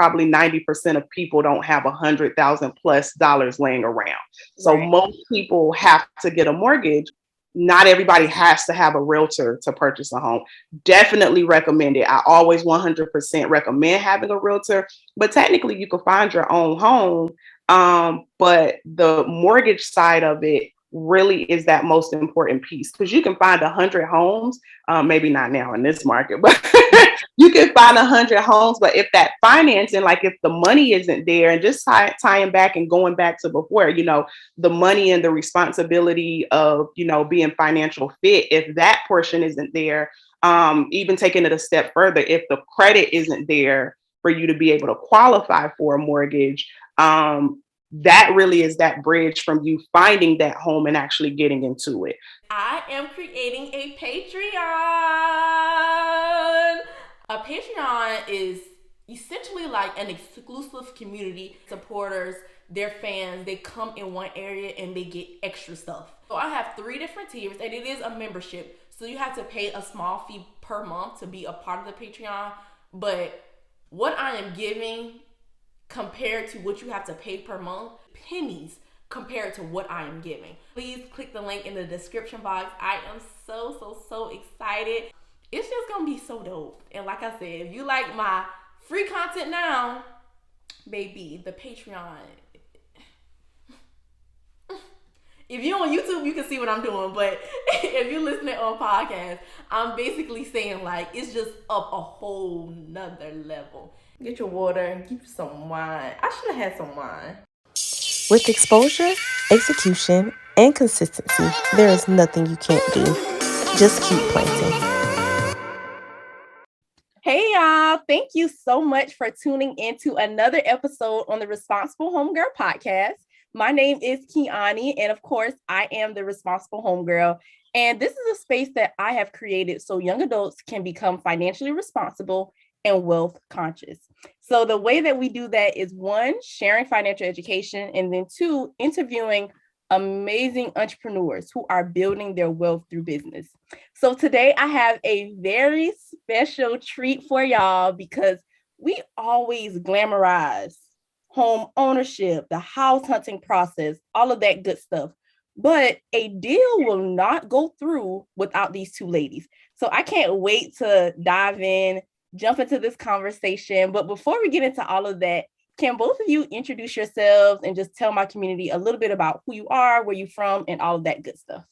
probably 90% of people don't have $100,000+ laying around. So Right. most people have to get a mortgage. Not everybody has to have a realtor to purchase a home. Definitely recommend it. I always 100% recommend having a realtor, but technically you can find your own home. But the mortgage side of it really is that most important piece, because you can find 100 homes, maybe not now in this market, but you can find 100 homes. But if that financing, like if the money isn't there, and just tying back and going back to before, the money and the responsibility of, being financial fit, if that portion isn't there, even taking it a step further, if the credit isn't there for you to be able to qualify for a mortgage, that really is that bridge from you finding that home and actually getting into it. I am creating a Patreon. A Patreon is essentially like an exclusive community. Supporters, their fans, they come in one area and they get extra stuff. So I have 3 different tiers, and it is a membership. So you have to pay a small fee per month to be a part of the Patreon. But what I am giving compared to what you have to pay per month, pennies compared to what I am giving. Please click the link in the description box. I am so excited. It's just gonna be so dope. And like I said, if you like my free content now, baby, the Patreon. If you're on YouTube, you can see what I'm doing. But if you're listening on podcast, I'm basically saying like it's just up a whole nother level. Get your water, get some wine. I should have had some wine. With exposure, execution, and consistency, there is nothing you can't do. Just keep planting. Hey y'all, thank you so much for tuning into another episode on the Responsible Homegirl podcast. My name is Kiani, and of course, I am the Responsible Homegirl. And this is a space that I have created so young adults can become financially responsible and wealth conscious. So the way that we do that is 1, sharing financial education, and then 2, interviewing amazing entrepreneurs who are building their wealth through business. So today I have a very special treat for y'all, because we always glamorize home ownership, the house hunting process, all of that good stuff. But a deal will not go through without these 2 ladies. So I can't wait to dive in, jump into this conversation. But before we get into all of that, can both of you introduce yourselves and just tell my community a little bit about who you are, where you're from, and all of that good stuff?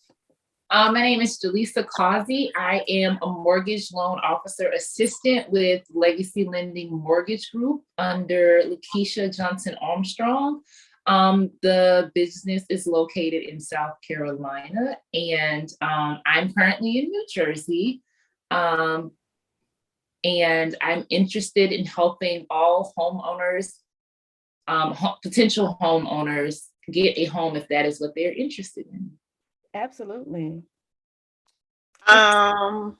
My name is Jalessa Causey. I am a mortgage loan officer assistant with Legacy Lending Mortgage Group under LaKeshia Johnson Armstrong. The business is located in South Carolina, and I'm currently in New Jersey. And I'm interested in helping all homeowners, potential homeowners, get a home if that is what they're interested in. Absolutely. I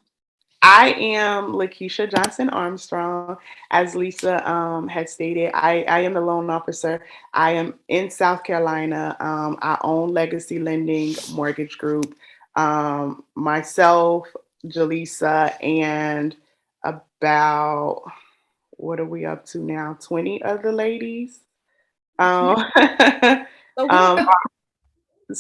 am LaKeshia Johnson Armstrong. As Lisa had stated, I am the loan officer. I am in South Carolina. I own Legacy Lending Mortgage Group. Myself, Jalessa, and about, what are we up to now? 20 other ladies. So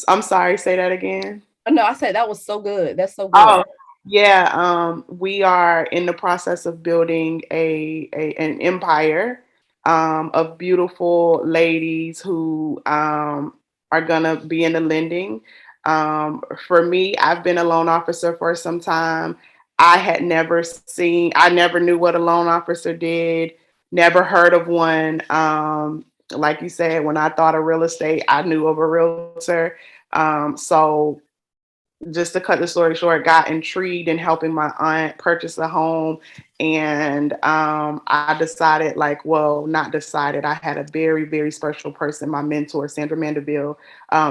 I'm sorry, say that again. no, I said that was so good. That's so good. Oh, yeah. We are in the process of building an empire of beautiful ladies who are gonna be in the lending. For me, I've been a loan officer for some time. I never knew what a loan officer did, never heard of one. Like you said, when I thought of real estate, I knew of a realtor. So just to cut the story short, got intrigued in helping my aunt purchase a home. And I decided, not decided, I had a very, very special person, my mentor, Sandra Mandeville,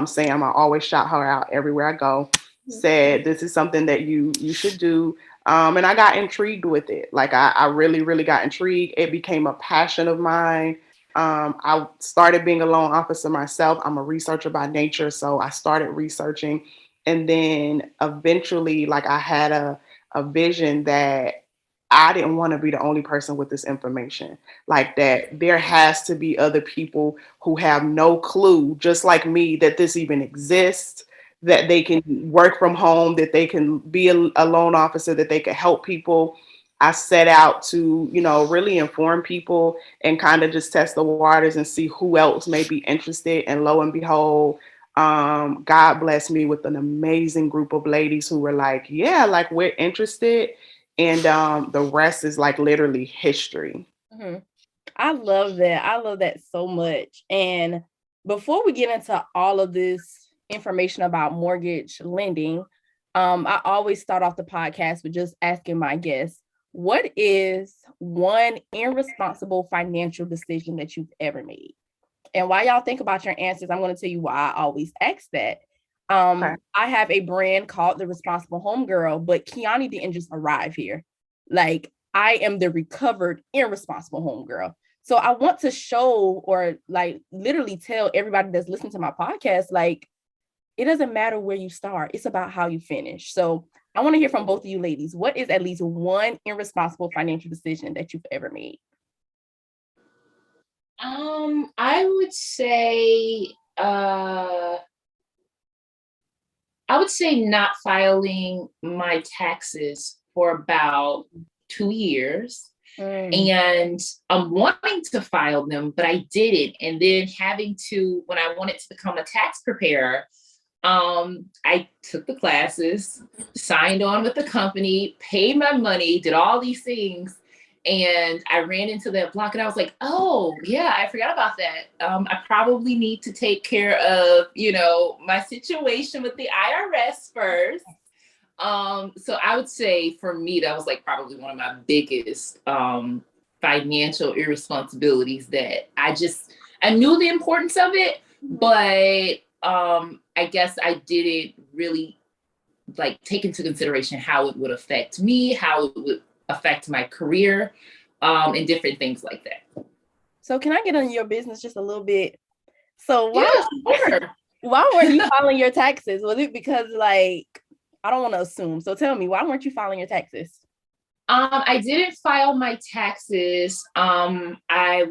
Sam, I always shout her out everywhere I go, said, this is something that you should do. And I got intrigued with it. I really, really got intrigued. It became a passion of mine. I started being a loan officer myself. I'm a researcher by nature, so I started researching. And then eventually, I had a vision that I didn't want to be the only person with this information. Like that, there has to be other people who have no clue, just like me, that this even exists, that they can work from home, that they can be a loan officer, that they can help people. I set out to, really inform people and kind of just test the waters and see who else may be interested. And lo and behold, God blessed me with an amazing group of ladies who were like, yeah, like we're interested. And the rest is like literally history. Mm-hmm. I love that. I love that so much. And before we get into all of this information about mortgage lending, I always start off the podcast with just asking my guests, what is one irresponsible financial decision that you've ever made? And while y'all think about your answers, I'm going to tell you why I always ask that. Okay. I have a brand called the Responsible Homegirl, but Kiani didn't just arrive here. Like, I am the recovered irresponsible homegirl. So I want to show, or like literally tell everybody that's listening to my podcast, like, it doesn't matter where you start. It's about how you finish. So I want to hear from both of you ladies. What is at least one irresponsible financial decision that you've ever made? I would say not filing my taxes for about 2 years. And I'm wanting to file them, but I didn't. And then having to, when I wanted to become a tax preparer, I took the classes, signed on with the company, paid my money, did all these things. And I ran into that block and I was like, oh yeah, I forgot about that. I probably need to take care of, my situation with the IRS first. So I would say for me, that was like probably one of my biggest financial irresponsibilities, that I knew the importance of it, but I guess I didn't really like take into consideration how it would affect me, how it would affect my career, and different things like that. So can I get on your business just a little bit? So sure. Why weren't you filing your taxes? Was it because I don't want to assume. So tell me, why weren't you filing your taxes? I didn't file my taxes. I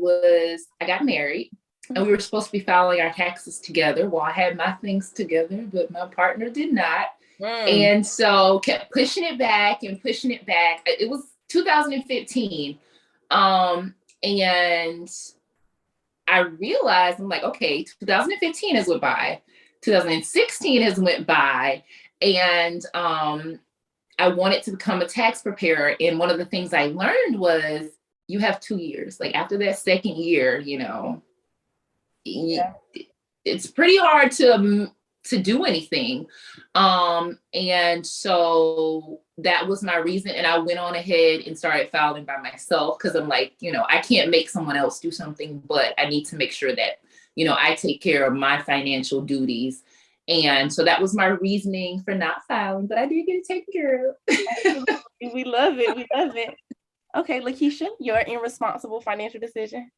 got married and we were supposed to be filing our taxes together. Well, I had my things together, but my partner did not. And so kept pushing it back and pushing it back. It was 2015. And I realized, I'm like, okay, 2015 has went by. 2016 has went by. And I wanted to become a tax preparer. And one of the things I learned was you have 2 years. Like after that second year, it's pretty hard to do anything. And so that was my reason. And I went on ahead and started filing by myself because I'm like, I can't make someone else do something, but I need to make sure that, I take care of my financial duties. And so that was my reasoning for not filing, but I did get it taken care of. We love it. We love it. Okay, LaKeshia, your irresponsible financial decision?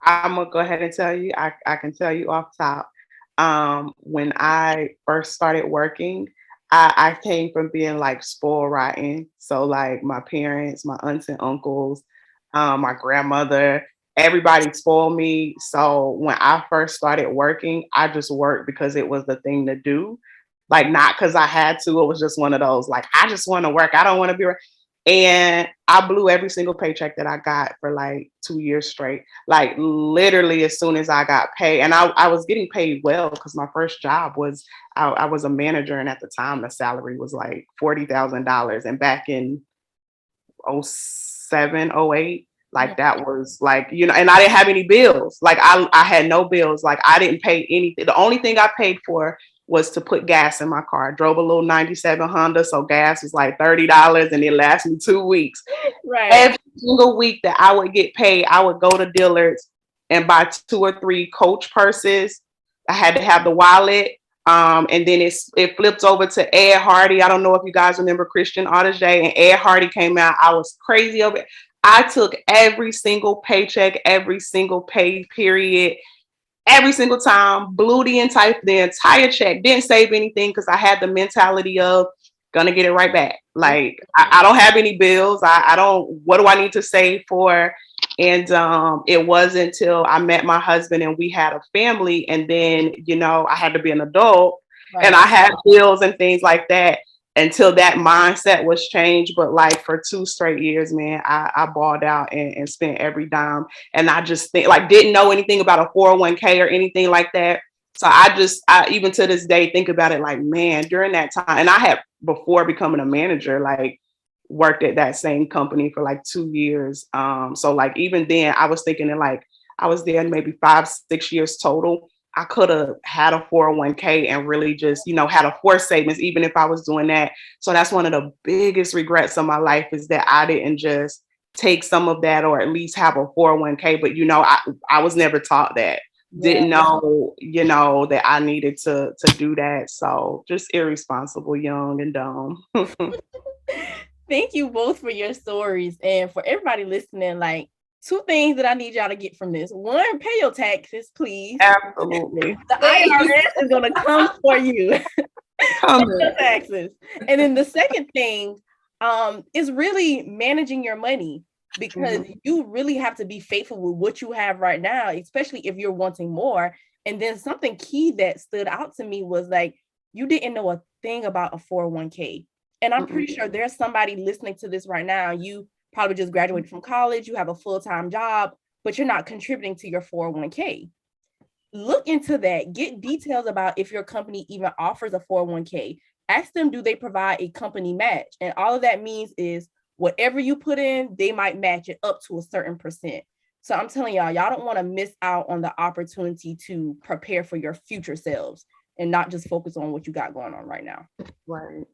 I'm going to go ahead and tell you, I can tell you off top. When I first started working, I came from being like spoiled rotten. So like my parents, my aunts and uncles, my grandmother, everybody spoiled me. So when I first started working, I just worked because it was the thing to do. Like not because I had to. It was just one of those, like, I just want to work. I don't want to be. And I blew every single paycheck that I got for like 2 years straight. Like literally as soon as I got paid, and I was getting paid well because my first job was, I was a manager. And at the time the salary was like $40,000. And back in 07, 08, like that was like, and I didn't have any bills. Like I had no bills. Like I didn't pay anything. The only thing I paid for was to put gas in my car. I drove a little 97 Honda. So gas was like $30 and it lasted me 2 weeks. Right. Every single week that I would get paid, I would go to dealers and buy 2 or 3 Coach purses. I had to have the wallet. And then it flipped over to Ed Hardy. I don't know if you guys remember Christian Audige, and Ed Hardy came out. I was crazy over it. I took every single paycheck, every single pay period, every single time, blew the entire check, didn't save anything because I had the mentality of gonna get it right back. Like I don't have any bills. I don't, what do I need to save for? And it wasn't until I met my husband and we had a family, and then, you know, I had to be an adult and I had bills and things like that, until that mindset was changed. But like for 2 straight years, man, I balled out and spent every dime. And I just think, like, didn't know anything about a 401k or anything like that. So I even to this day think about it like, man, during that time, and I had, before becoming a manager, like worked at that same company for like 2 years. So like even then I was thinking that like I was there maybe 5-6 years total. I could have had a 401k and really just, you know, had a forced savings, even if I was doing that. So that's one of the biggest regrets of my life, is that I didn't just take some of that, or at least have a 401k. But, you know, I was never taught that. Didn't know, you know, that I needed to do that. So just irresponsible, young and dumb. Thank you both for your stories. And for everybody listening, like, 2 things that I need y'all to get from this. 1, pay your taxes, please. Absolutely. The IRS is going to come for you. Pay your taxes. And then the second thing is really managing your money, because you really have to be faithful with what you have right now, especially if you're wanting more. And then something key that stood out to me was like, you didn't know a thing about a 401k. And I'm pretty sure there's somebody listening to this right now. You probably just graduated from college, you have a full-time job, but you're not contributing to your 401k. Look into that. Get details about if your company even offers a 401k. Ask them, do they provide a company match? And all of that means is whatever you put in, they might match it up to a certain percent. So I'm telling y'all don't want to miss out on the opportunity to prepare for your future selves and not just focus on what you got going on right now. Right.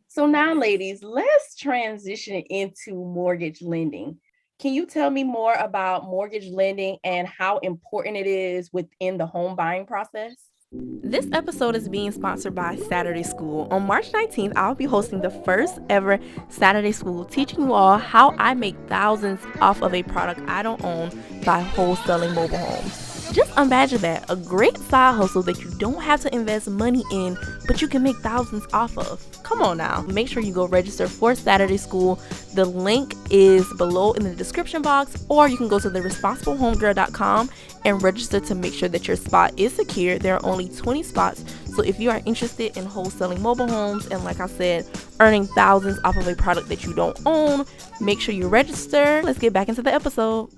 So now, ladies, let's transition into mortgage lending. Can you tell me more about mortgage lending and how important it is within the home buying process? This episode is being sponsored by Saturday School. On March 19th, I'll be hosting the first ever Saturday School, teaching you all how I make thousands off of a product I don't own by wholesaling mobile homes. Just imagine that, a great side hustle that you don't have to invest money in, but you can make thousands off of. Come on now. Make sure you go register for Saturday School. The link is below in the description box, or you can go to theresponsiblehomegirl.com and register to make sure that your spot is secure. There are only 20 spots. So if you are interested in wholesaling mobile homes and, like I said, earning thousands off of a product that you don't own, make sure you register. Let's get back into the episode.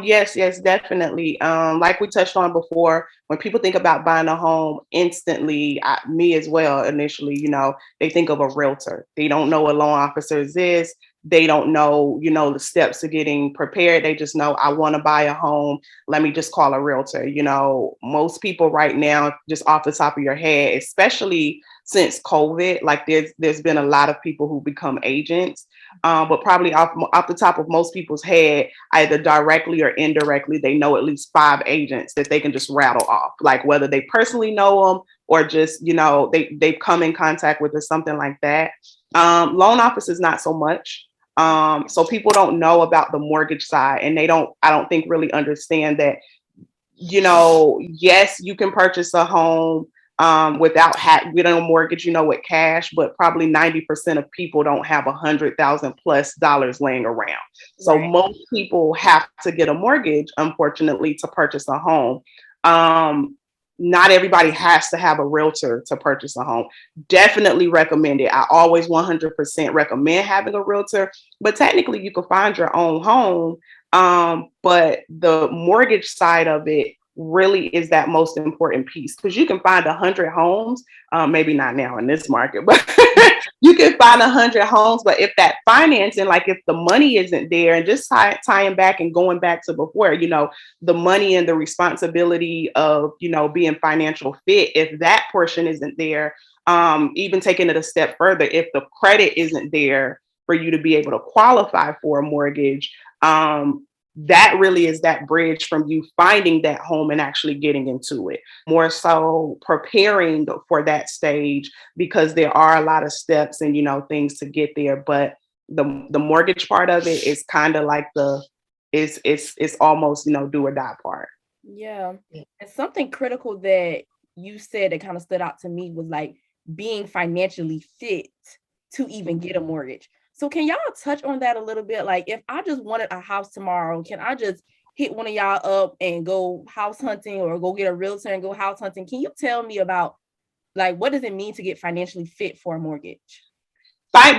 Yes, definitely. Like we touched on before, when people think about buying a home, instantly, me as well, initially, you know, they think of a realtor. They don't know what loan officers is. They don't know, you know, the steps to getting prepared. They just know, I want to buy a home. Let me just call a realtor. You know, most people right now, just off the top of your head, especially since COVID, like there's been a lot of people who become agents. But probably off the top of most people's head, either directly or indirectly, they know at least 5 agents that they can just rattle off, like whether they personally know them or just, you know, they've come in contact with or something like that. Loan officers, not so much. So people don't know about the mortgage side, and I don't think really understand that, you know, yes, you can purchase a home without getting a mortgage, you know, with cash, but probably 90% of people don't have $100,000+ laying around. So most people have to get a mortgage, unfortunately, to purchase a home. Not everybody has to have a realtor to purchase a home. Definitely recommend it. I always 100% recommend having a realtor, but technically you can find your own home. But the mortgage side of it really is that most important piece, because you can find 100 homes, maybe not now in this market, but you can find 100 homes. But if that financing, like if the money isn't there, and just tying back and going back to before, you know, the money and the responsibility of, you know, being financial fit, if that portion isn't there, even taking it a step further, if the credit isn't there for you to be able to qualify for a mortgage, that really is that bridge from you finding that home and actually getting into it. More so preparing for that stage, because there are a lot of steps and, you know, things to get there. But the mortgage part of it is kind of like it's almost, you know, do or die part. Yeah. And something critical that you said that kind of stood out to me was like, being financially fit to even get a mortgage. So can y'all touch on that a little bit? Like, if I just wanted a house tomorrow, can I just hit one of y'all up and go house hunting, or go get a realtor and go house hunting? Can you tell me about, like, what does it mean to get financially fit for a mortgage?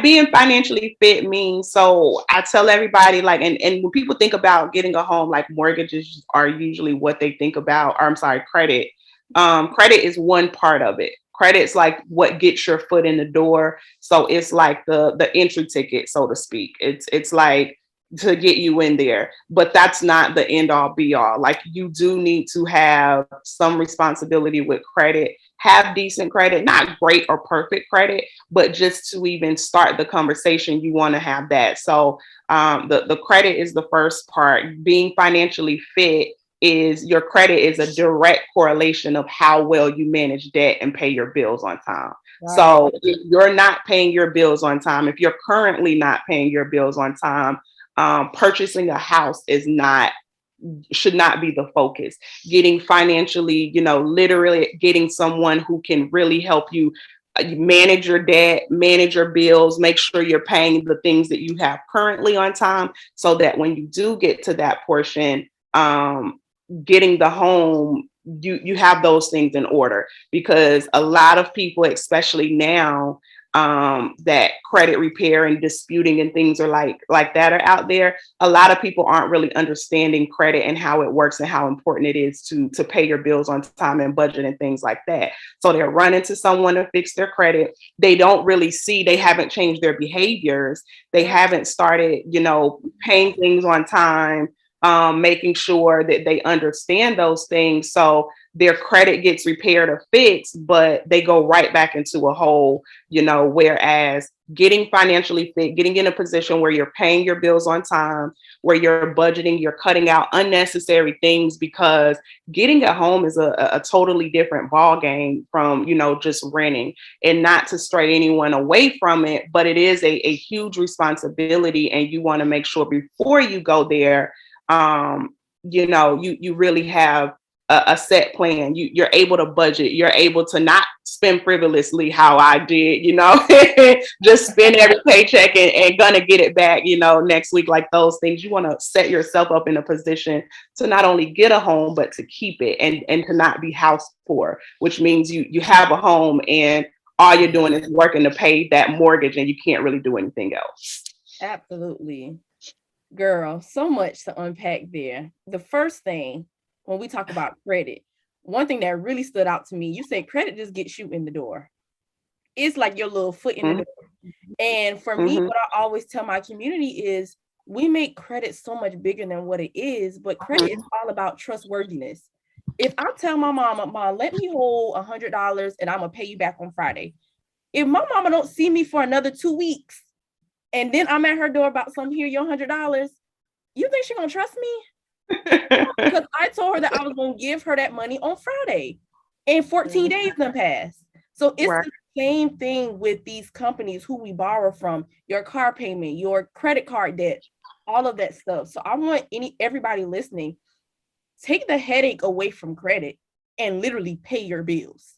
Being financially fit means, so I tell everybody, like, and when people think about getting a home, like, mortgages are usually what they think about, or I'm sorry, credit. Credit is one part of it. Credit's like what gets your foot in the door. So it's like the entry ticket, so to speak. It's like to get you in there, but that's not the end all be all. Like, you do need to have some responsibility with credit, have decent credit, not great or perfect credit, but just to even start the conversation, you want to have that. So the credit is the first part. Being financially fit is, your credit is a direct correlation of how well you manage debt and pay your bills on time. Right. So if you're not paying your bills on time, if you're currently not paying your bills on time, purchasing a house should not be the focus. Getting financially, literally getting someone who can really help you manage your debt, manage your bills, make sure you're paying the things that you have currently on time, so that when you do get to that portion, getting the home, you have those things in order. Because a lot of people, especially now, that credit repair and disputing and things are like that are out there. A lot of people aren't really understanding credit and how it works and how important it is to pay your bills on time and budget and things like that. So they're running to someone to fix their credit. They don't really see, they haven't changed their behaviors. They haven't started, paying things on time, making sure that they understand those things. So their credit gets repaired or fixed, but they go right back into a hole, whereas getting financially fit, getting in a position where you're paying your bills on time, where you're budgeting, you're cutting out unnecessary things, because getting a home is a totally different ball game from, just renting. And not to stray anyone away from it, but it is a huge responsibility. And you want to make sure before you go there, you really have a set plan. You're able to budget. You're able to not spend frivolously, how I did, just spend every paycheck and gonna get it back, next week. Like, those things, you want to set yourself up in a position to not only get a home, but to keep it, and to not be house poor, which means you have a home and all you're doing is working to pay that mortgage, and you can't really do anything else. Absolutely. Girl, so much to unpack there. The first thing, when we talk about credit, one thing that really stood out to me, you said credit just gets you in the door. It's like your little foot in the door. And for me, what I always tell my community is, we make credit so much bigger than what it is, but credit is all about trustworthiness. If I tell my mama, let me hold $100 and I'm gonna pay you back on Friday. If my mama don't see me for another 2 weeks, and then I'm at her door about something, here, your $100, you think she's gonna trust me? Because I told her that I was gonna give her that money on Friday, and 14 days done passed. So it's the same thing with these companies who we borrow from, your car payment, your credit card debt, all of that stuff. So I want everybody listening, take the headache away from credit and literally pay your bills.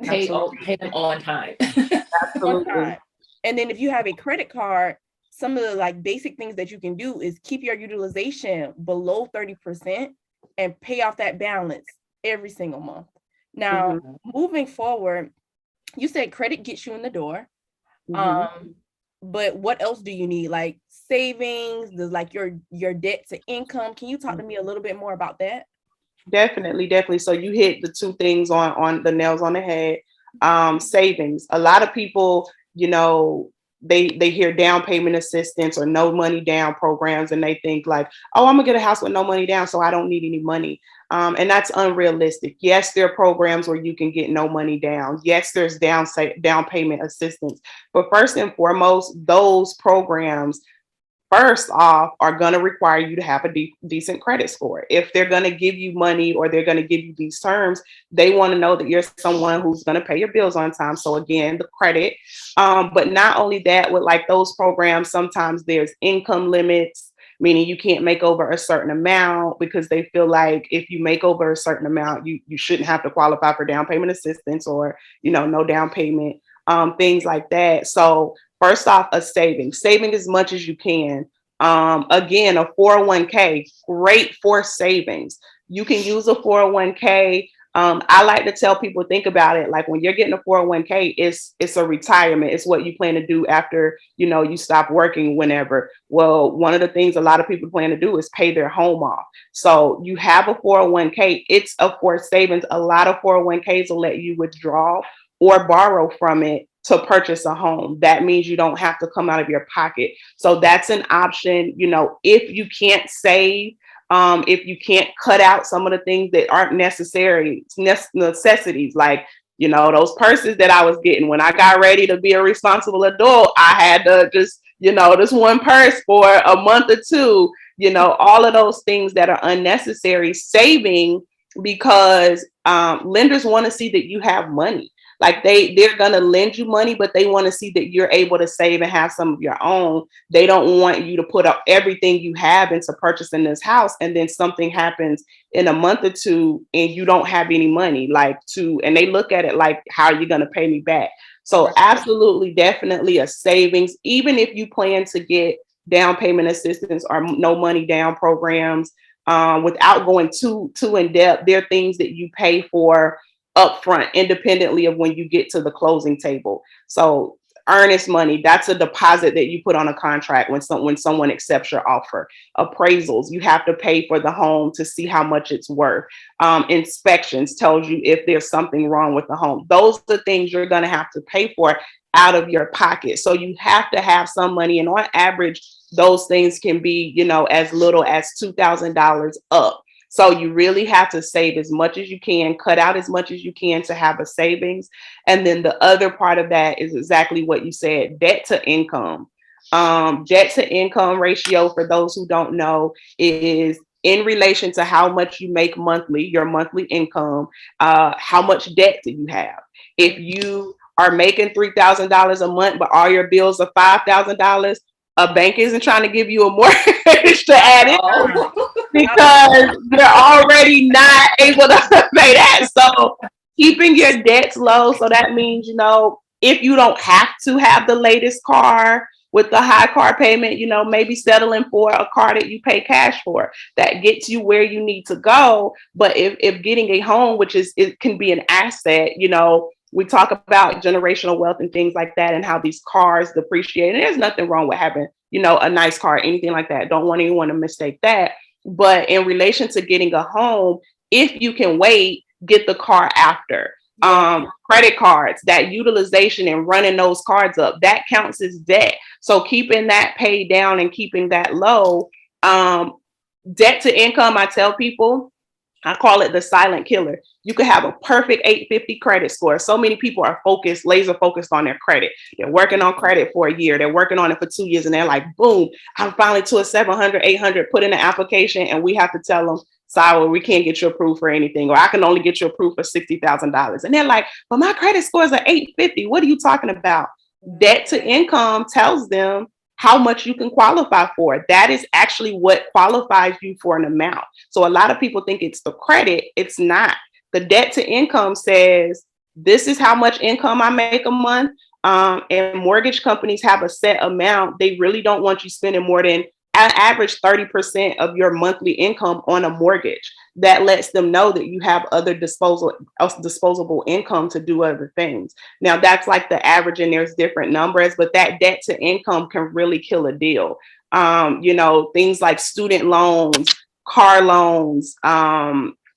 Pay them on time. Absolutely. On time. And then if you have a credit card, some of the basic things that you can do is keep your utilization below 30% and pay off that balance every single month. Now, moving forward, you said credit gets you in the door. But what else do you need? Like savings, your debt to income. Can you talk to me a little bit more about that? Definitely. So you hit the two things on the nails on the head. Savings. A lot of people, they hear down payment assistance or no money down programs, and they think like, oh, I'm gonna get a house with no money down, so I don't need any money. And that's unrealistic. Yes, there are programs where you can get no money down. Yes, there's down payment assistance. But first and foremost, those programs, first off, are going to require you to have a decent credit score. If they're going to give you money or they're going to give you these terms, they want to know that you're someone who's going to pay your bills on time. So again, the credit. But not only that, with those programs, sometimes there's income limits. meaning you can't make over a certain amount because they feel like if you make over a certain amount, you shouldn't have to qualify for down payment assistance or, no down payment, things like that. So first off, saving as much as you can. Again, a 401k, great for savings. You can use a 401k. I like to tell people, think about it. Like when you're getting a 401k, it's a retirement. It's what you plan to do after, you stop working whenever. Well, one of the things a lot of people plan to do is pay their home off. So you have a 401k. It's a for savings. A lot of 401ks will let you withdraw or borrow from it to purchase a home. That means you don't have to come out of your pocket. So that's an option. If you can't save, if you can't cut out some of the things that aren't necessities, like, those purses that I was getting when I got ready to be a responsible adult, I had to just, this one purse for a month or two, all of those things that are unnecessary, saving, because lenders want to see that you have money. Like they're going to lend you money, but they want to see that you're able to save and have some of your own. They don't want you to put up everything you have into purchasing this house. And then something happens in a month or two and you don't have any money and they look at it like, how are you going to pay me back? So absolutely, definitely a savings, even if you plan to get down payment assistance or no money down programs, without going too in depth. There are things that you pay for upfront, independently of when you get to the closing table. So earnest money, that's a deposit that you put on a contract when someone accepts your offer. Appraisals, you have to pay for the home to see how much it's worth. Inspections tells you if there's something wrong with the home. Those are things you're going to have to pay for out of your pocket. So you have to have some money, and on average, those things can be, as little as $2,000 up. So you really have to save as much as you can, cut out as much as you can to have a savings. And then the other part of that is exactly what you said, debt to income. Debt to income ratio, for those who don't know, is in relation to how much you make monthly, your monthly income, how much debt do you have? If you are making $3,000 a month, but all your bills are $5,000, a bank isn't trying to give you a mortgage to add in because you're already not able to pay that. So keeping your debts low. So that means, if you don't have to have the latest car with the high car payment, maybe settling for a car that you pay cash for that gets you where you need to go. But if getting a home, it can be an asset, we talk about generational wealth and things like that and how these cars depreciate. And there's nothing wrong with having, a nice car, anything like that. Don't want anyone to mistake that. But in relation to getting a home, if you can wait, get the car after. Credit cards, that utilization and running those cards up, that counts as debt. So keeping that paid down and keeping that low. Debt to income, I tell people, I call it the silent killer. You could have a perfect 850 credit score. So many people are laser focused on their credit. They're working on credit for a year. They're working on it for 2 years. And they're like, boom, I'm finally to a 700, 800, put in an application. And we have to tell them, sorry, we can't get you approved for anything. Or I can only get you approved for $60,000. And they're like, but my credit scores are 850. What are you talking about? Debt to income tells them how much you can qualify for. That is actually what qualifies you for an amount. So a lot of people think it's the credit. It's not. The debt to income says, this is how much income I make a month. And mortgage companies have a set amount. They really don't want you spending more than an average 30% of your monthly income on a mortgage. That lets them know that you have other disposable income to do other things. Now that's like the average, and there's different numbers, but that debt to income can really kill a deal. Things like student loans, car loans,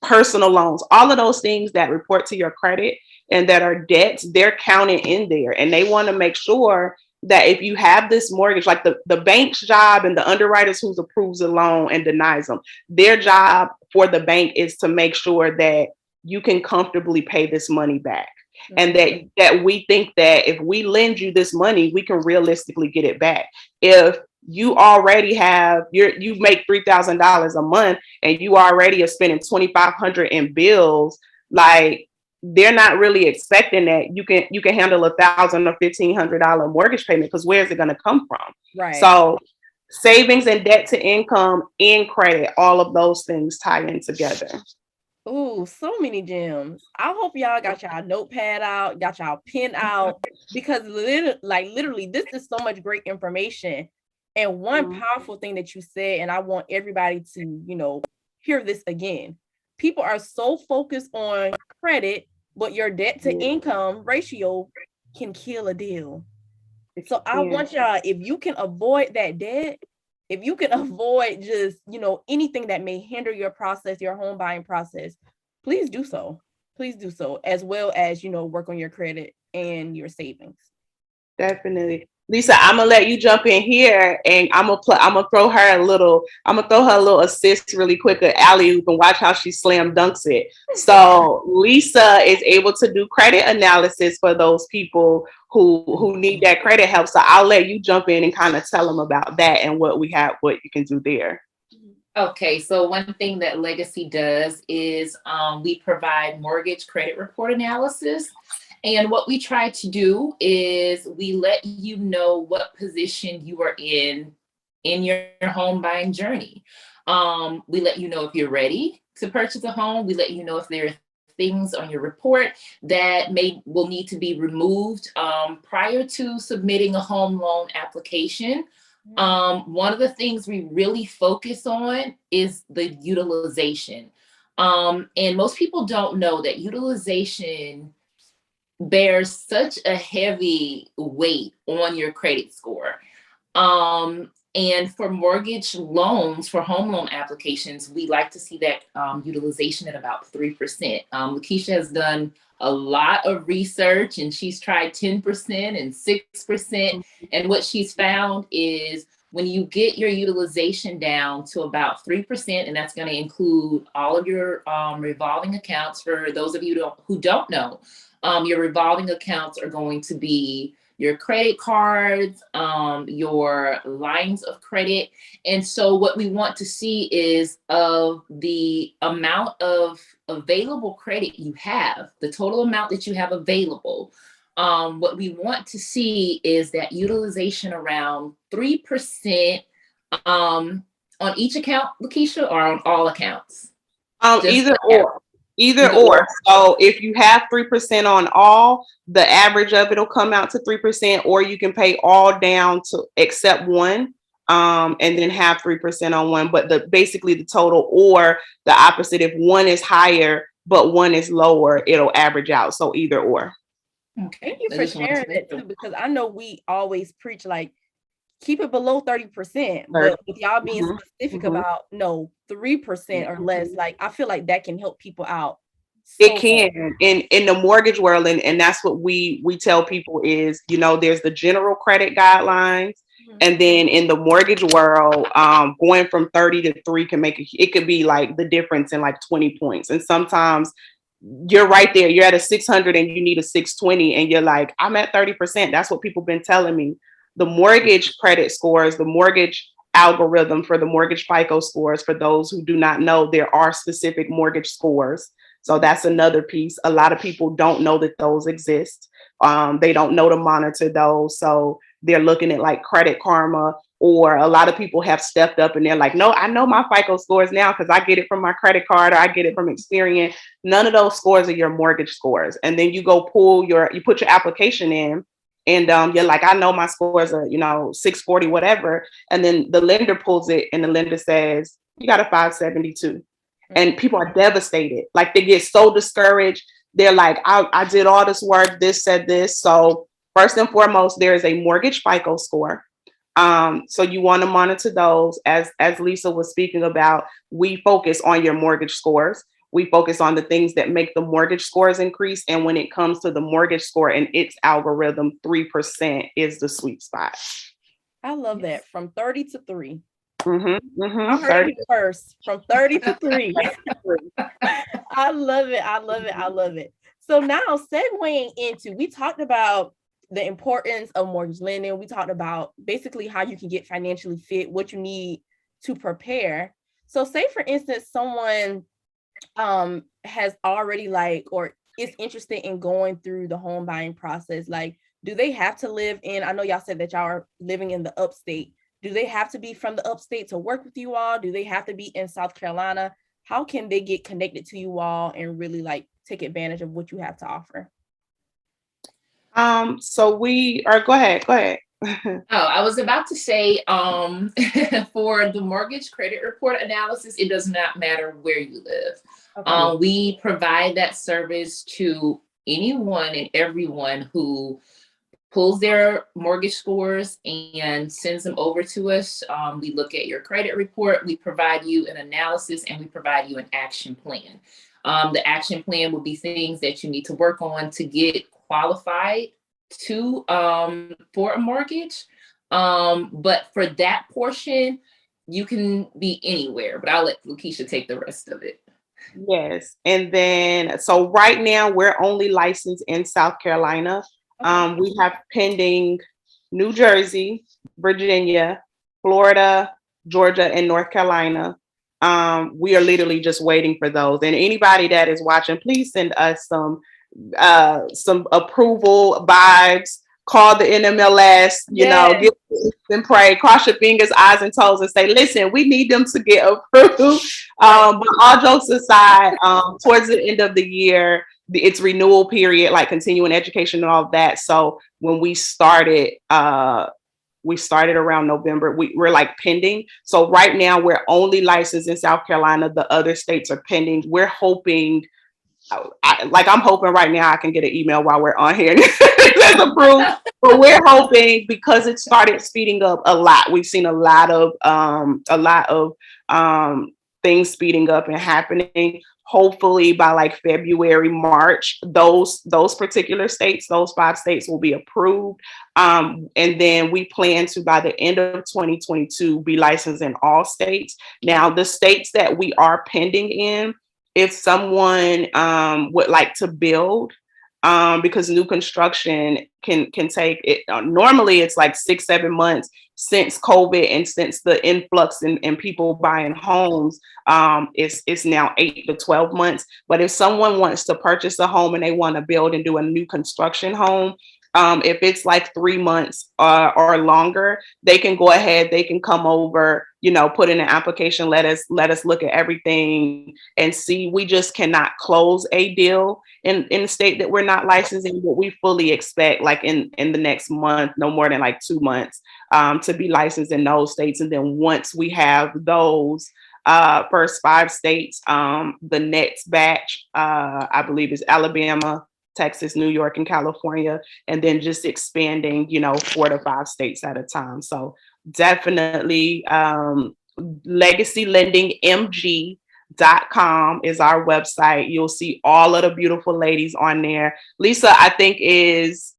personal loans, all of those things that report to your credit and that are debts, they're counted in there. And they want to make sure that if you have this mortgage, like the bank's job and the underwriters who approves a loan and denies them, their job for the bank is to make sure that you can comfortably pay this money back. And that we think that if we lend you this money, we can realistically get it back. If you already have you make $3,000 a month and you already are spending $2,500 in bills, like they're not really expecting that you can handle $1,000 or $1,500 mortgage payment, because where's it going to come from? Right. So Savings and debt to income and credit, all of those things tie in together. Ooh, so many gems. I hope y'all got y'all notepad out, got y'all pen out, because literally, this is so much great information. And one powerful thing that you said, and I want everybody to, hear this again. People are so focused on credit, but your debt to income ratio can kill a deal. So I want y'all, if you can avoid that debt, if you can avoid just, anything that may hinder your process, your home buying process, please do so. Please do so, as well as, work on your credit and your savings. Definitely. Lisa, I'm gonna let you jump in here, and I'm gonna throw her a little assist really quick at alley oop and watch how she slam dunks it. So Lisa is able to do credit analysis for those people who need that credit help. So I'll let you jump in and kind of tell them about that and what you can do there. Okay, so one thing that Legacy does is we provide mortgage credit report analysis. And what we try to do is we let you know what position you are in your home buying journey. We let you know if you're ready to purchase a home. We let you know if there are things on your report that will need to be removed prior to submitting a home loan application. One of the things we really focus on is the utilization. And most people don't know that utilization bears such a heavy weight on your credit score. And for mortgage loans, for home loan applications, we like to see that utilization at about 3%. LaKeshia has done a lot of research, and she's tried 10% and 6%. And what she's found is when you get your utilization down to about 3%, and that's going to include all of your revolving accounts. For those of you who don't know, your revolving accounts are going to be your credit cards, your lines of credit. And so what we want to see is of the amount of available credit you have, the total amount that you have available. What we want to see is that utilization around 3% on each account, LaKeshia, or on all accounts? Either or. So if you have 3% on all, the average of it'll come out to 3%, or you can pay all down to except one, and then have 3% on one. But basically the total, or the opposite, if one is higher but one is lower, it'll average out. So either or. Okay. Thank you for sharing that too, because I know we always preach like keep it below 30%, but with y'all being specific about 3% or less, like I feel like that can help people out. It can in the mortgage world, and that's what we tell people is, there's the general credit guidelines, and then in the mortgage world, going from 30 to 3 can it could be like the difference in like 20 points, and sometimes you're right there, you're at a 600 and you need a 620, and you're like, I'm at 30%. That's what people been telling me. The mortgage credit scores, the mortgage algorithm for the mortgage FICO scores, for those who do not know, there are specific mortgage scores. So that's another piece. A lot of people don't know that those exist. They don't know to monitor those. So they're looking at like Credit Karma, or a lot of people have stepped up and they're like, no, I know my FICO scores now because I get it from my credit card, or I get it from Experian. None of those scores are your mortgage scores. And then you go you put your application in, and you're like, I know my scores are, 640, whatever. And then the lender pulls it and the lender says, you got a 572. And people are devastated. Like they get so discouraged. They're like, I did all this work, this said this. So first and foremost, there is a mortgage FICO score. So you want to monitor those. As Lisa was speaking about, we focus on your mortgage scores. We focus on the things that make the mortgage scores increase. And when it comes to the mortgage score and its algorithm, 3% is the sweet spot. I love that. From 30 to 3. I heard it first, from 30 to 3. I love it. So now segueing into, we talked about the importance of mortgage lending. We talked about basically how you can get financially fit, what you need to prepare. So say for instance, someone has already or is interested in going through the home buying process. Like, do they have to live in, I know y'all said that y'all are living in the upstate. Do they have to be from the upstate to work with you all? Do they have to be in South Carolina? How can they get connected to you all and really like take advantage of what you have to offer? So we are, go ahead. Oh, I was about to say, for the mortgage credit report analysis, it does not matter where you live. Okay. We provide that service to anyone and everyone who pulls their mortgage scores and sends them over to us. We look at your credit report, we provide you an analysis, and we provide you an action plan. The action plan will be things that you need to work on to get qualified to for a mortgage. But for that portion, you can be anywhere, but I'll let LaKeshia take the rest of it. Yes. And then, so right now we're only licensed in South Carolina. Okay. We have pending New Jersey, Virginia, Florida, Georgia, and North Carolina. We are literally just waiting for those. And anybody that is watching, please send us some approval vibes. Call the NMLS, Yes. give and pray, cross your fingers, eyes, and toes, and say, listen, we need them to get approved. But all jokes aside, towards the end of the year, it's renewal period, like continuing education and all of that. So when we started around November. We're like pending. So right now we're only licensed in South Carolina. The other states are pending. We're hoping, I'm hoping right now I can get an email while we're on here that's approved. But we're hoping, because it started speeding up a lot. We've seen a lot of things speeding up and happening. Hopefully by like February, March, those particular states, those 5 states will be approved. And then we plan to, by the end of 2022, be licensed in all states. Now, the states that we are pending in, if someone would like to build, because new construction can take it. Normally, it's like 6-7 months since COVID and since the influx in people buying homes. It's now 8 to 12 months. But if someone wants to purchase a home and they want to build and do a new construction home, if it's like 3 months or longer, they can go ahead. They can come over, put in an application. Let us look at everything and see. We just cannot close a deal in the state that we're not licensing, but we fully expect, like in the next month, no more than like 2 months, to be licensed in those states. And then once we have those first 5 states, the next batch, I believe, is Alabama, Texas, New York, and California, and then just expanding, 4 to 5 states at a time. So definitely, LegacyLendingMG.com is our website. You'll see all of the beautiful ladies on there. Lisa, I think, is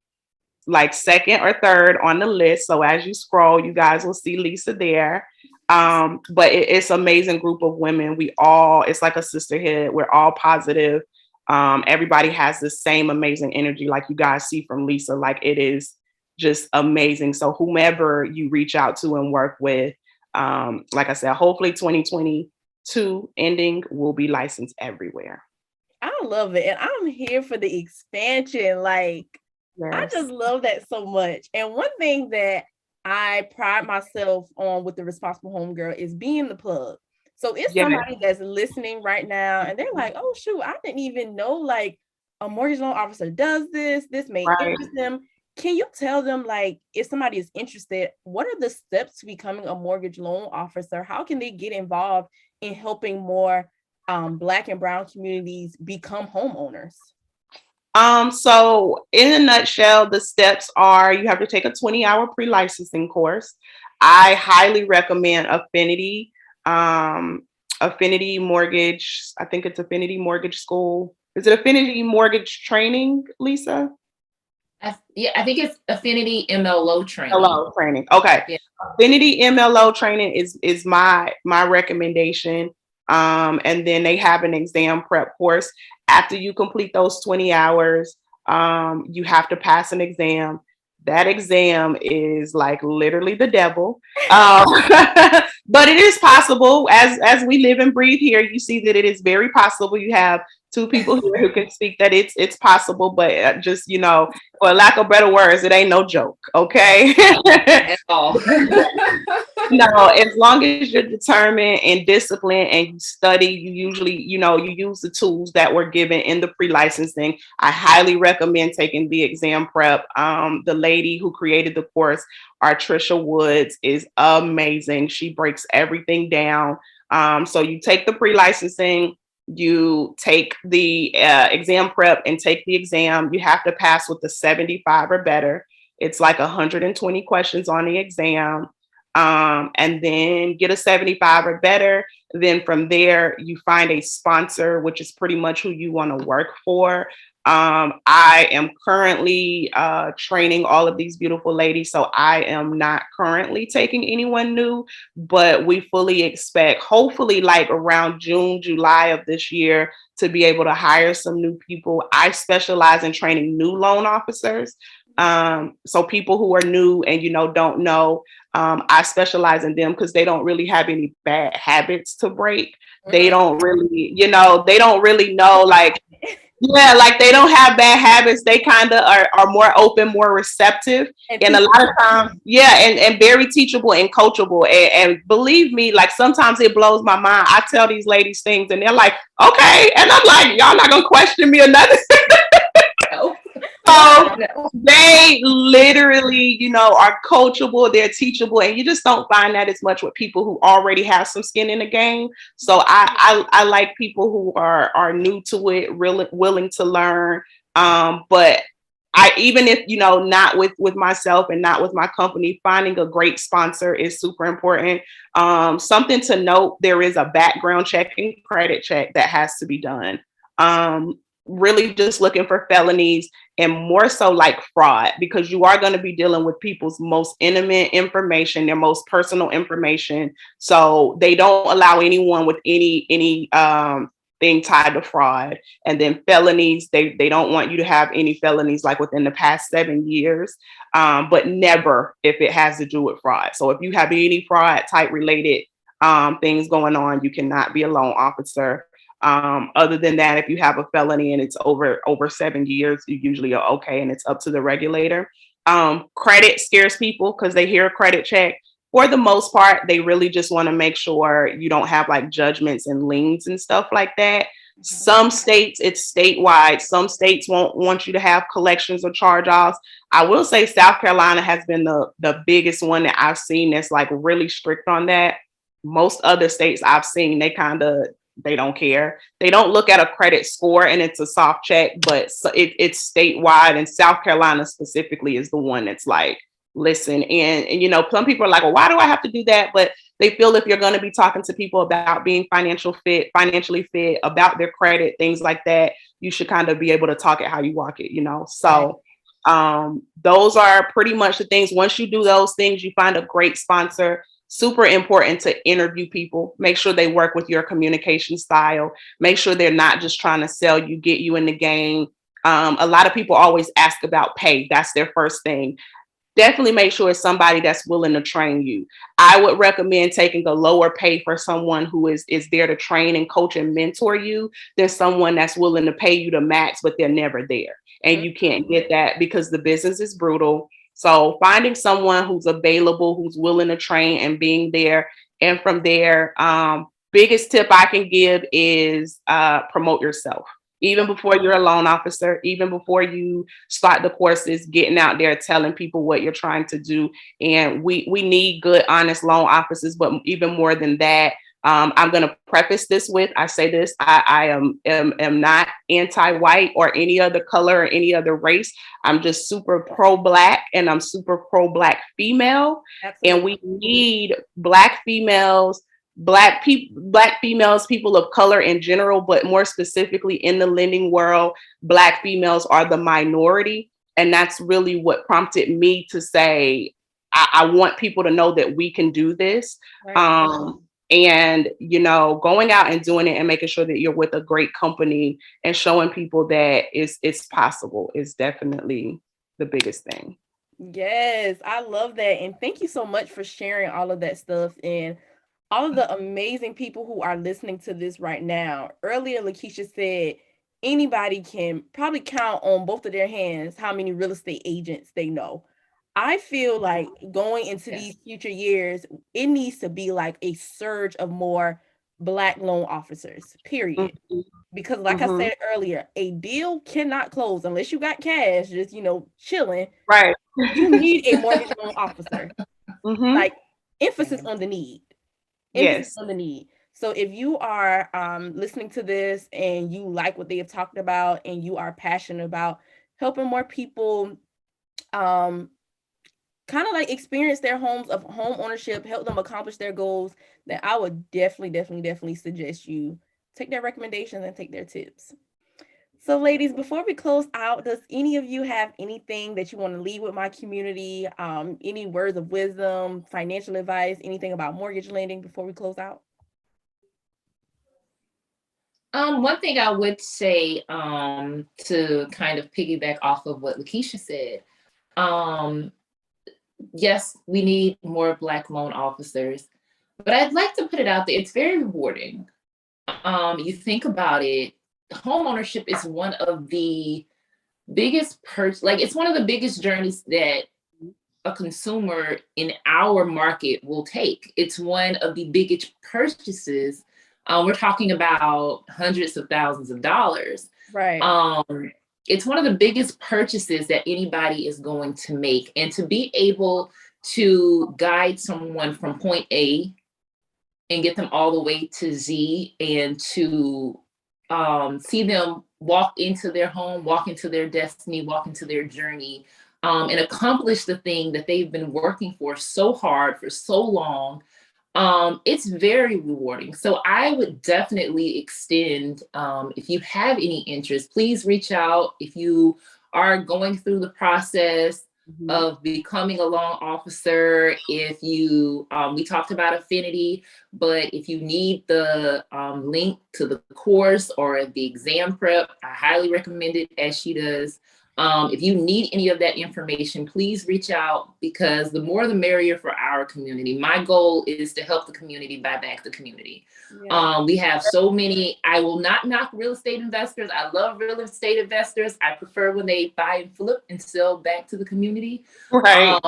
like second or third on the list. So as you scroll, you guys will see Lisa there. But it's an amazing group of women. It's like a sisterhood. We're all positive. Everybody has the same amazing energy, like you guys see from Lisa. Like, it is just amazing. So whomever you reach out to and work with, like I said, hopefully 2022 ending, will be licensed everywhere. I love it. And I'm here for the expansion. Like, Yes. I just love that so much. And one thing that I pride myself on with the Responsible Homegirl is being the plug. So it's somebody that's listening right now and they're like, oh, shoot, I didn't even know like a mortgage loan officer does this. This may interest them. Can you tell them, like, if somebody is interested, what are the steps to becoming a mortgage loan officer? How can they get involved in helping more Black and Brown communities become homeowners? So in a nutshell, the steps are: you have to take a 20-hour pre-licensing course. I highly recommend Affinity Mortgage. I think it's Affinity Mortgage School. Is it Affinity Mortgage Training, Lisa? I think it's Affinity MLO training. MLO training. Okay. Yeah. Affinity MLO training is my recommendation. And then they have an exam prep course. After you complete those 20 hours, you have to pass an exam. That exam is like literally the devil. But it is possible. As we live and breathe here, you see that it is very possible. You have two people here who can speak that it's possible, but just, for lack of better words, it ain't no joke. Okay. At all. No, as long as you're determined and disciplined and you study, you usually, you use the tools that were given in the pre-licensing. I highly recommend taking the exam prep. The lady who created the course, Artricia Woods, is amazing. She breaks everything down. So you take the pre-licensing, you take the exam prep and take the exam. You have to pass with the 75 or better. It's like 120 questions on the exam. And then get a 75 or better. Then from there, you find a sponsor, which is pretty much who you want to work for. I am currently training all of these beautiful ladies, so I am not currently taking anyone new, but we fully expect, hopefully, like around June, July of this year, to be able to hire some new people. I specialize in training new loan officers. So people who are new and, don't know, I specialize in them because they don't really have any bad habits to break. They don't really, they don't really know, like, yeah, like they don't have bad habits. They kind of are more open, more receptive. And a lot of times, yeah, and very teachable and coachable. And believe me, like sometimes it blows my mind. I tell these ladies things and they're like, okay. And I'm like, y'all not going to question me or nothing. So they literally, are coachable, they're teachable, and you just don't find that as much with people who already have some skin in the game. So I like people who are new to it, really willing to learn. But even if, not with myself and not with my company, finding a great sponsor is super important. Something to note, there is a background check and credit check that has to be done. Really just looking for felonies and more so like fraud, because you are going to be dealing with people's most intimate information, their most personal information. So they don't allow anyone with any thing tied to fraud. And then felonies, they don't want you to have any felonies like within the past 7 years, but never if it has to do with fraud. So if you have any fraud type related things going on, you cannot be a loan officer. Other than that, if you have a felony and it's over 7 years, you usually are okay, and it's up to the regulator. Credit scares people because they hear a credit check. For the most part, they really just want to make sure you don't have like judgments and liens and stuff like that. Some states, it's statewide. Some states won't want you to have collections or charge-offs. I will say South Carolina has been the biggest one that I've seen that's like really strict on that. Most other states I've seen, they don't care. They don't look at a credit score and it's a soft check, but it's statewide, and South Carolina specifically is the one that's like, listen, and some people are like, well, why do I have to do that? But they feel if you're going to be talking to people about being financially fit, about their credit, things like that, you should kind of be able to talk it how you walk it, So those are pretty much the things. Once you do those things, you find a great sponsor. Super important to interview people. Make sure they work with your communication style. Make sure they're not just trying to sell you, get you in the game. A lot of people always ask about pay. That's their first thing. Definitely make sure it's somebody that's willing to train you. I would recommend taking a lower pay for someone who is there to train and coach and mentor you than someone that's willing to pay you the max, but they're never there. And you can't get that because the business is brutal. So finding someone who's available, who's willing to train and being there. And from there, biggest tip I can give is promote yourself. Even before you're a loan officer, even before you start the courses, getting out there, telling people what you're trying to do. And we need good, honest loan officers, but even more than that, I'm going to preface this with, I say this, I am not anti-white or any other color or any other race. I'm just super pro-Black, and I'm super pro-Black female. Absolutely. And we need Black females, Black females, people of color in general, but more specifically in the lending world, Black females are the minority. And that's really what prompted me to say, I want people to know that we can do this. Right. And, going out and doing it and making sure that you're with a great company and showing people that it's possible is definitely the biggest thing. Yes, I love that. And thank you so much for sharing all of that stuff and all of the amazing people who are listening to this right now. Earlier, LaKeshia said, anybody can probably count on both of their hands how many real estate agents they know. I feel like going into these future years, it needs to be like a surge of more Black loan officers, period. Mhm. Because like I Mhm. said earlier, a deal cannot close unless you got cash, just, chilling. Right. You need a mortgage loan officer. Mhm. Like, emphasis on the need. Emphasis Yes. on the need. So if you are listening to this and you like what they have talked about and you are passionate about helping more people kind of like experience their homes of home ownership, help them accomplish their goals, then I would definitely suggest you take their recommendations and take their tips. So, ladies, before we close out, does any of you have anything that you want to leave with my community? Any words of wisdom, financial advice, anything about mortgage lending before we close out? One thing I would say, to kind of piggyback off of what LaKeshia said, um, yes, we need more Black loan officers, but I'd like to put it out there. It's very rewarding. You think about it, home ownership is one of the like it's one of the biggest journeys that a consumer in our market will take. It's one of the biggest purchases. We're talking about hundreds of thousands of dollars. Right. It's one of the biggest purchases that anybody is going to make. And to be able to guide someone from point A and get them all the way to Z, and to see them walk into their home, walk into their destiny, walk into their journey, and accomplish the thing that they've been working for so hard for so long. It's very rewarding. So I would definitely extend, if you have any interest, please reach out. If you are going through the process of becoming a loan officer, if you, we talked about affinity, but if you need the link to the course or the exam prep, I highly recommend it, as she does. If you need any of that information, please reach out, because the more the merrier for our community. My goal is to help the community buy back the community. Yeah. We have so many. I will not knock real estate investors. I love real estate investors. I prefer when they buy and flip and sell back to the community. Right.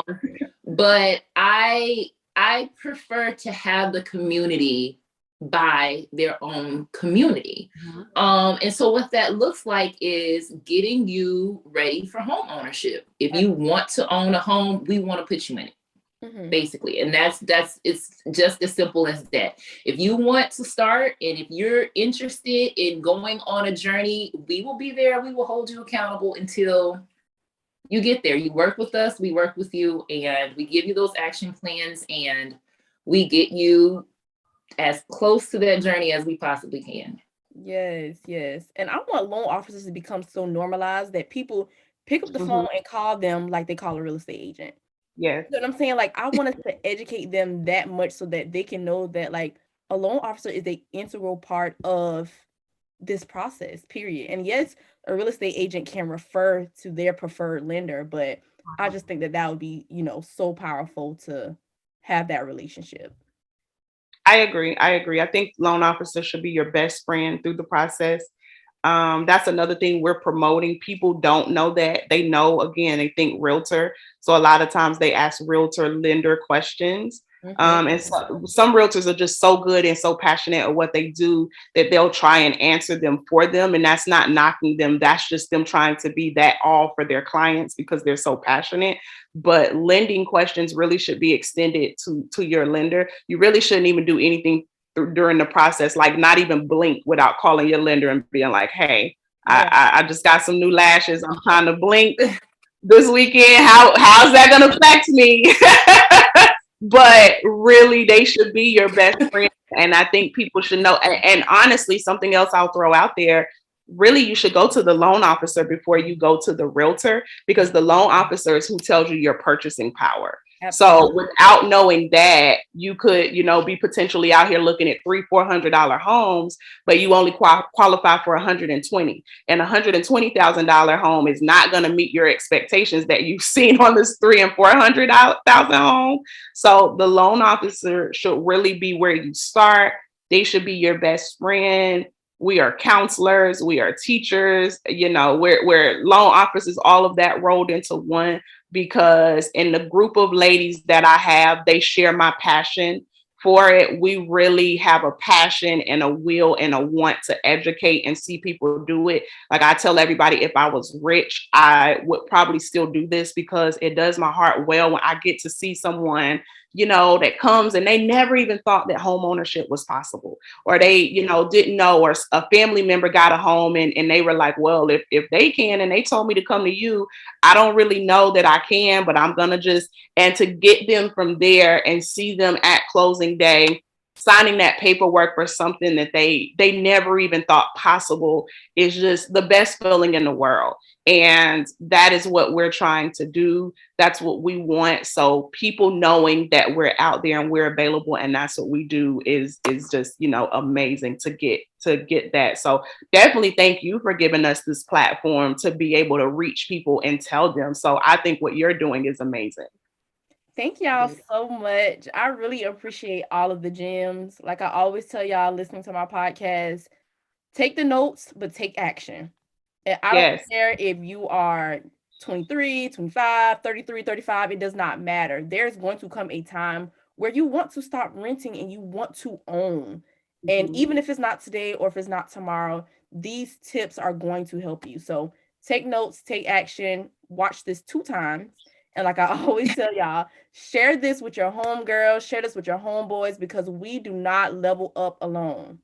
But I prefer to have the community by their own community. And so what that looks like is getting you ready for home ownership. If you want to own a home, we want to put you in it, basically. And that's it's just as simple as that. If you want to start, and if you're interested in going on a journey, we will be there. We will hold you accountable until you get there. You work with us, we work with you, and we give you those action plans, and we get you as close to that journey as we possibly can. Yes, yes. And I want loan officers to become so normalized that people pick up the phone and call them like they call a real estate agent. Yes. You know what I'm saying? Like, I want us to educate them that much so that they can know that, like, a loan officer is an integral part of this process, period. And yes, a real estate agent can refer to their preferred lender, but I just think that would be, so powerful to have that relationship. I agree. I think loan officers should be your best friend through the process. That's another thing we're promoting. People don't know that. They know, again, they think realtor. So a lot of times they ask realtor lender questions. And so, some realtors are just so good and so passionate at what they do that they'll try and answer them for them. And that's not knocking them. That's just them trying to be that all for their clients because they're so passionate. But lending questions really should be extended to your lender. You really shouldn't even do anything during the process, like not even blink without calling your lender and being like, hey, I just got some new lashes. I'm trying to blink this weekend. How's that going to affect me? But really, they should be your best friend. And I think people should know. And honestly, something else I'll throw out there. Really, you should go to the loan officer before you go to the realtor, because the loan officer is who tells you your purchasing power. Absolutely. So without knowing that, you could, be potentially out here looking at $300-400 homes, but you only qualify for 120, and $120,000 home is not going to meet your expectations that you've seen on this $300,000 and $400,000 home. So the loan officer should really be where you start. They should be your best friend. we are counselors, we are teachers, we're loan officers, all of that rolled into one, because in the group of ladies that I have, they share my passion for it. We really have a passion and a will and a want to educate and see people do it. Like I tell everybody, if I was rich, I would probably still do this, because it does my heart well when I get to see someone, that comes and they never even thought that home ownership was possible, or they, didn't know, or a family member got a home and they were like, well, if they can, and they told me to come to you, I don't really know that I can, but I'm going to just, and to get them from there and see them at closing day, signing that paperwork for something that they never even thought possible, is just the best feeling in the world. And that is what we're trying to do. That's what we want. So people knowing that we're out there and we're available and that's what we do is just, amazing to get that. So definitely thank you for giving us this platform to be able to reach people and tell them. So I think what you're doing is amazing. Thank y'all so much. I really appreciate all of the gems. Like I always tell y'all listening to my podcast, take the notes, but take action. And I don't care if you are 23, 25, 33, 35, it does not matter. There's going to come a time where you want to stop renting and you want to own. And even if it's not today or if it's not tomorrow, these tips are going to help you. So take notes, take action, watch this 2 times. And like I always tell y'all, share this with your homegirls, share this with your homeboys, because we do not level up alone.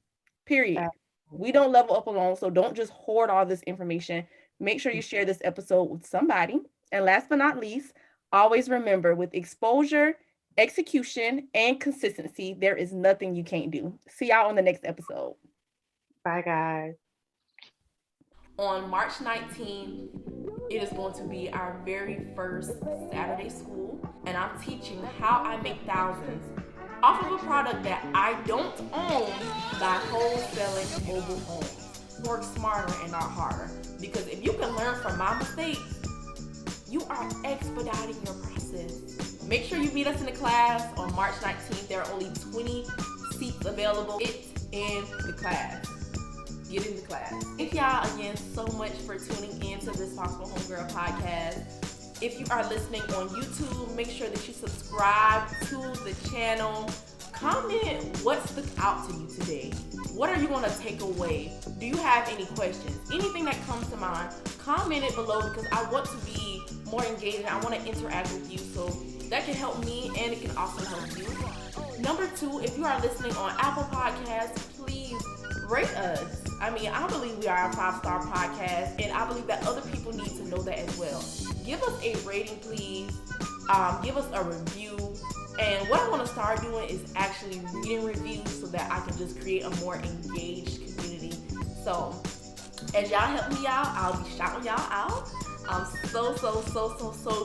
Period. We don't level up alone. So don't just hoard all this information. Make sure you share this episode with somebody. And last but not least, always remember, with exposure, execution, and consistency, there is nothing you can't do. See y'all on the next episode. Bye, guys. On March 19th, it is going to be our very first Saturday school, and I'm teaching how I make thousands off of a product that I don't own by wholesaling mobile homes. Work smarter and not harder. Because if you can learn from my mistakes, you are expediting your process. Make sure you meet us in the class on March 19th. There are only 20 seats available. Get in the class. Get in the class. Thank y'all again so much for tuning in to the Responsible Homegirl podcast. If you are listening on YouTube, make sure that you subscribe to the channel. Comment what stuck out to you today. What are you going to take away? Do you have any questions? Anything that comes to mind, comment it below, because I want to be more engaged. I want to interact with you, so that can help me and it can also help you. Number 2, if you are listening on Apple Podcasts, please rate us. I mean, I believe we are a 5-star podcast, and I believe that other people need to know that as well. Give us a rating, please. Give us a review. And what I want to start doing is actually reading reviews so that I can just create a more engaged community. So, as y'all help me out, I'll be shouting y'all out. I'm so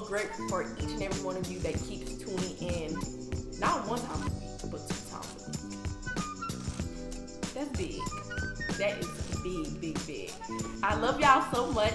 grateful for each and every one of you that keeps tuning in. Not 1 time a week, but 2 times a week. That's big. That is big. I love y'all so much.